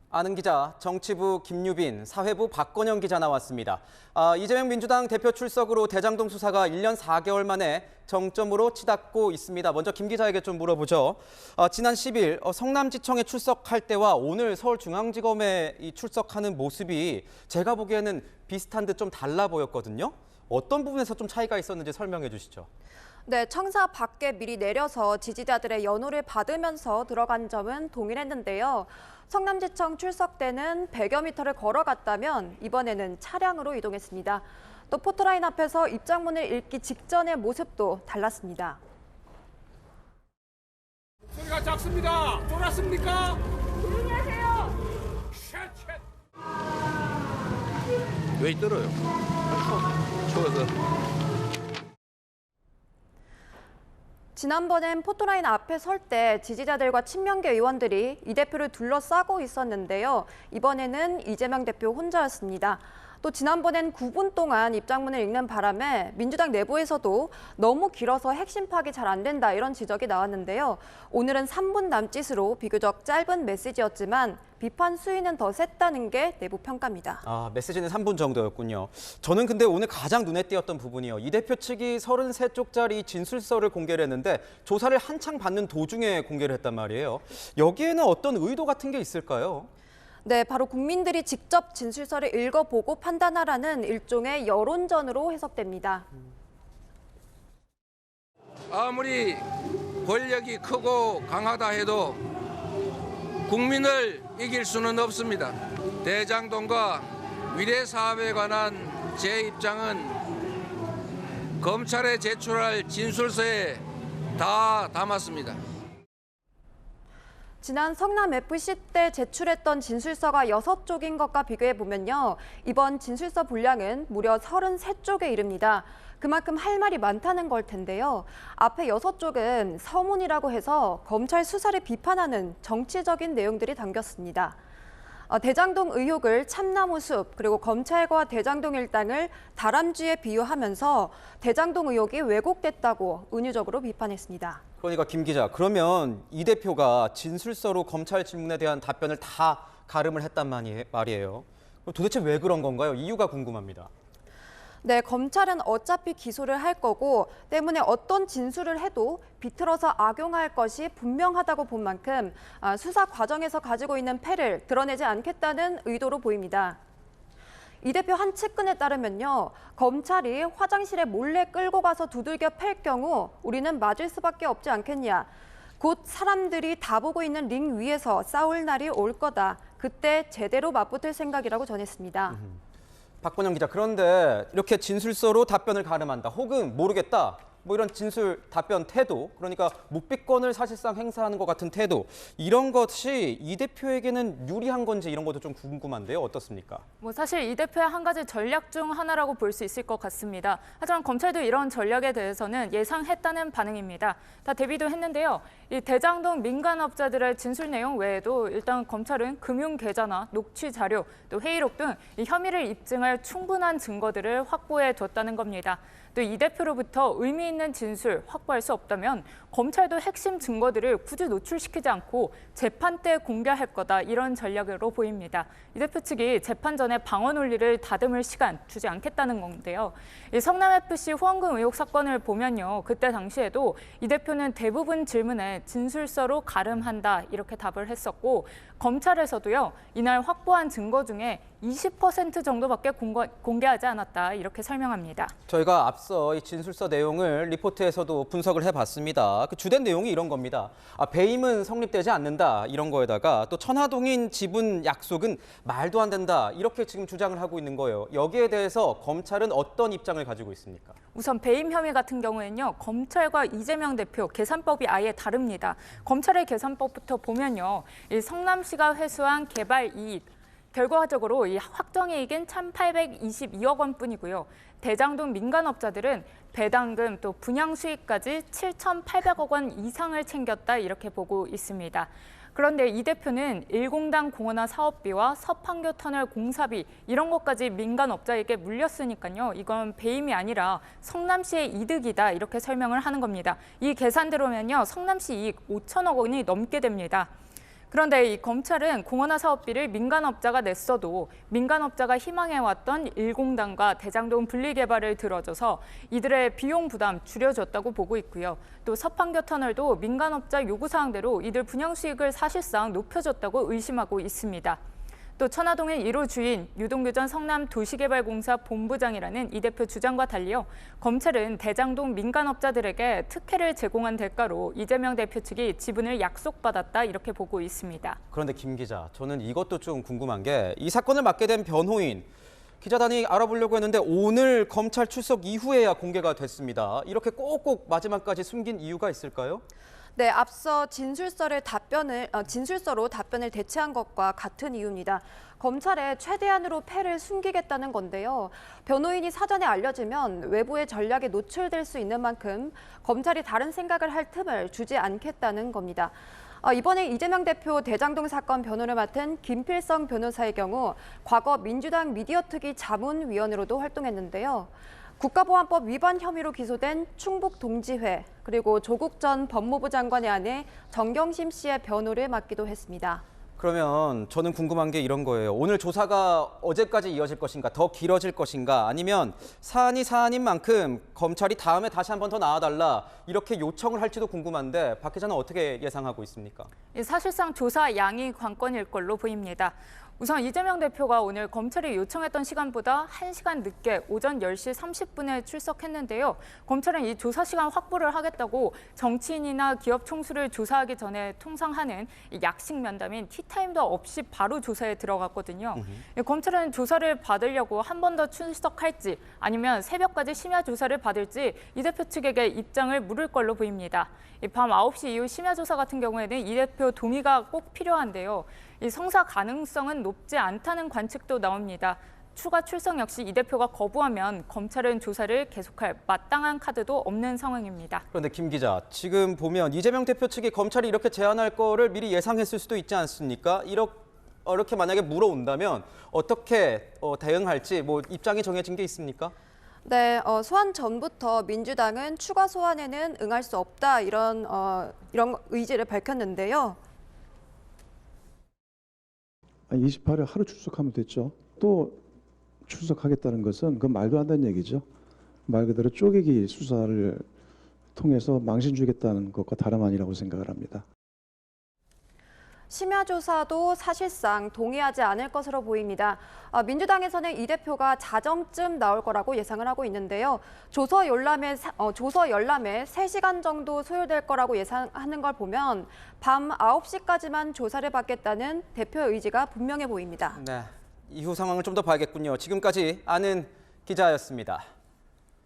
아는 기자, 정치부 김유빈, 사회부 박건영 기자 나왔습니다. 이재명 민주당 대표 출석으로 대장동 수사가 1년 4개월 만에 정점으로 치닫고 있습니다. 먼저 김 기자에게 좀 물어보죠. 지난 10일 성남지청에 출석할 때와 오늘 서울중앙지검에 출석하는 모습이 제가 보기에는 비슷한 듯 좀 달라 보였거든요. 어떤 부분에서 좀 차이가 있었는지 설명해 주시죠. 네, 청사 밖에 미리 내려서 지지자들의 연호를 받으면서 들어간 점은 동일했는데요. 성남지청 출석 때는 100여 미터를 걸어갔다면 이번에는 차량으로 이동했습니다. 또 포토라인 앞에서 입장문을 읽기 직전의 모습도 달랐습니다. 소리가 작습니다. 쫄았습니까? 조용히 하세요. 왜 떨어요? 추워서. 지난번엔 포토라인 앞에 설 때 지지자들과 친명계 의원들이 이 대표를 둘러싸고 있었는데요. 이번에는 이재명 대표 혼자였습니다. 또 지난번엔 9분 동안 입장문을 읽는 바람에 민주당 내부에서도 너무 길어서 핵심 파악이 잘 안 된다 이런 지적이 나왔는데요. 오늘은 3분 남짓으로 비교적 짧은 메시지였지만 비판 수위는 더 셌다는 게 내부 평가입니다. 메시지는 3분 정도였군요. 저는 근데 오늘 가장 눈에 띄었던 부분이요. 이 대표 측이 33쪽짜리 진술서를 공개를 했는데 조사를 한창 받는 도중에 공개를 했단 말이에요. 여기에는 어떤 의도 같은 게 있을까요? 네, 바로 국민들이 직접 진술서를 읽어보고 판단하라는 일종의 여론전으로 해석됩니다. 아무리 권력이 크고 강하다 해도 국민을 이길 수는 없습니다. 대장동과 위례사업에 관한 제 입장은 검찰에 제출할 진술서에 다 담았습니다. 지난 성남FC 때 제출했던 진술서가 6쪽인 것과 비교해보면요. 이번 진술서 분량은 무려 33쪽에 이릅니다. 그만큼 할 말이 많다는 걸 텐데요. 앞에 6쪽은 서문이라고 해서 검찰 수사를 비판하는 정치적인 내용들이 담겼습니다. 대장동 의혹을 참나무 숲, 그리고 검찰과 대장동 일당을 다람쥐에 비유하면서 대장동 의혹이 왜곡됐다고 은유적으로 비판했습니다. 그러니까 김 기자, 그러면 이 대표가 진술서로 검찰 질문에 대한 답변을 다 가름을 했단 말이에요. 그럼 도대체 왜 그런 건가요? 이유가 궁금합니다. 네, 검찰은 어차피 기소를 할 거고 때문에 어떤 진술을 해도 비틀어서 악용할 것이 분명하다고 본 만큼 수사 과정에서 가지고 있는 패를 드러내지 않겠다는 의도로 보입니다. 이 대표 한 측근에 따르면요. 검찰이 화장실에 몰래 끌고 가서 두들겨 팰 경우 우리는 맞을 수밖에 없지 않겠냐. 곧 사람들이 다 보고 있는 링 위에서 싸울 날이 올 거다. 그때 제대로 맞붙을 생각이라고 전했습니다. 박건영 기자, 그런데 이렇게 진술서로 답변을 가름한다, 혹은 모르겠다, 뭐 이런 진술 답변 태도, 그러니까 묵비권을 사실상 행사하는 것 같은 태도, 이런 것이 이 대표에게는 유리한 건지 이런 것도 좀 궁금한데요. 어떻습니까? 사실 이 대표의 한 가지 전략 중 하나라고 볼 수 있을 것 같습니다. 하지만 검찰도 이런 전략에 대해서는 예상했다는 반응입니다. 다 대비도 했는데요. 이 대장동 민간업자들의 진술 내용 외에도 일단 검찰은 금융 계좌나 녹취 자료, 또 회의록 등 이 혐의를 입증할 충분한 증거들을 확보해 뒀다는 겁니다. 또 이 대표로부터 의미 있는 진술 확보할 수 없다면 검찰도 핵심 증거들을 굳이 노출시키지 않고 재판 때 공개할 거다, 이런 전략으로 보입니다. 이 대표 측이 재판 전에 방어 논리를 다듬을 시간 주지 않겠다는 건데요. 이 성남FC 후원금 의혹 사건을 보면요. 그때 당시에도 이 대표는 대부분 질문에 진술서로 가름한다, 이렇게 답을 했었고, 검찰에서도요. 이날 확보한 증거 중에 20% 정도밖에 공개하지 않았다, 이렇게 설명합니다. 저희가 앞서 이 진술서 내용을 리포트에서도 분석을 해봤습니다. 그 주된 내용이 이런 겁니다. 배임은 성립되지 않는다, 이런 거에다가 또 천하동인 지분 약속은 말도 안 된다, 이렇게 지금 주장을 하고 있는 거예요. 여기에 대해서 검찰은 어떤 입장을 가지고 있습니까? 우선 배임 혐의 같은 경우에는요. 검찰과 이재명 대표 계산법이 아예 다릅니다. 검찰의 계산법부터 보면요. 이 성남시가 회수한 개발 이익, 결과적으로 이 확정이익은 1,822억 원뿐이고요. 대장동 민간업자들은 배당금 또 분양 수익까지 7,800억 원 이상을 챙겼다, 이렇게 보고 있습니다. 그런데 이 대표는 일공당 공원화 사업비와 서판교 터널 공사비 이런 것까지 민간업자에게 물렸으니까요. 이건 배임이 아니라 성남시의 이득이다, 이렇게 설명을 하는 겁니다. 이 계산대로면요. 성남시 이익 5천억 원이 넘게 됩니다. 그런데 이 검찰은 공원화 사업비를 민간업자가 냈어도 민간업자가 희망해왔던 일공단과 대장동 분리개발을 들어줘서 이들의 비용 부담 줄여줬다고 보고 있고요. 또 서판교 터널도 민간업자 요구사항대로 이들 분양 수익을 사실상 높여줬다고 의심하고 있습니다. 또 천화동의 1호 주인 유동규 전 성남도시개발공사 본부장이라는 이 대표 주장과 달리요. 검찰은 대장동 민간업자들에게 특혜를 제공한 대가로 이재명 대표 측이 지분을 약속받았다 이렇게 보고 있습니다. 그런데 김 기자, 저는 이것도 좀 궁금한 게 이 사건을 맡게 된 변호인, 기자단이 알아보려고 했는데 오늘 검찰 출석 이후에야 공개가 됐습니다. 이렇게 꼭꼭 마지막까지 숨긴 이유가 있을까요? 네, 앞서 진술서로 답변을 대체한 것과 같은 이유입니다. 검찰에 최대한으로 패를 숨기겠다는 건데요. 변호인이 사전에 알려지면 외부의 전략에 노출될 수 있는 만큼 검찰이 다른 생각을 할 틈을 주지 않겠다는 겁니다. 이번에 이재명 대표 대장동 사건 변호를 맡은 김필성 변호사의 경우 과거 민주당 미디어특위 자문위원으로도 활동했는데요. 국가보안법 위반 혐의로 기소된 충북동지회 그리고 조국 전 법무부 장관의 아내 정경심 씨의 변호를 맡기도 했습니다. 그러면 저는 궁금한 게 이런 거예요. 오늘 조사가 어제까지 이어질 것인가, 더 길어질 것인가, 아니면 사안이 사안인 만큼 검찰이 다음에 다시 한 번 더 나와달라 이렇게 요청을 할지도 궁금한데 박 기자는 어떻게 예상하고 있습니까? 사실상 조사 양이 관건일 걸로 보입니다. 우선 이재명 대표가 오늘 검찰이 요청했던 시간보다 1시간 늦게 오전 10시 30분에 출석했는데요. 검찰은 이 조사 시간 확보를 하겠다고 정치인이나 기업 총수를 조사하기 전에 통상 하는 약식 면담인 티타임도 없이 바로 조사에 들어갔거든요. 검찰은 조사를 받으려고 한 번 더 출석할지 아니면 새벽까지 심야 조사를 받을지 이 대표 측에게 입장을 물을 걸로 보입니다. 밤 9시 이후 심야 조사 같은 경우에는 이 대표 동의가 꼭 필요한데요. 이 성사 가능성은 높지 않다는 관측도 나옵니다. 추가 출석 역시 이 대표가 거부하면 검찰은 조사를 계속할 마땅한 카드도 없는 상황입니다. 그런데 김 기자, 지금 보면 이재명 대표 측이 검찰이 이렇게 제안할 거를 미리 예상했을 수도 있지 않습니까? 이렇게 만약에 물어온다면 어떻게 대응할지 입장이 정해진 게 있습니까? 네, 소환 전부터 민주당은 추가 소환에는 응할 수 없다 이런 의지를 밝혔는데요. 28일 하루 출석하면 됐죠. 또 출석하겠다는 것은 그건 말도 안 되는 얘기죠. 말 그대로 쪼개기 수사를 통해서 망신 주겠다는 것과 다름 아니라고 생각을 합니다. 심야 조사도 사실상 동의하지 않을 것으로 보입니다. 민주당에서는 이 대표가 자정쯤 나올 거라고 예상을 하고 있는데요. 조서 열람에 3시간 정도 소요될 거라고 예상하는 걸 보면 밤 9시까지만 조사를 받겠다는 대표의 의지가 분명해 보입니다. 네, 이후 상황을 좀 더 봐야겠군요. 지금까지 아는 기자였습니다.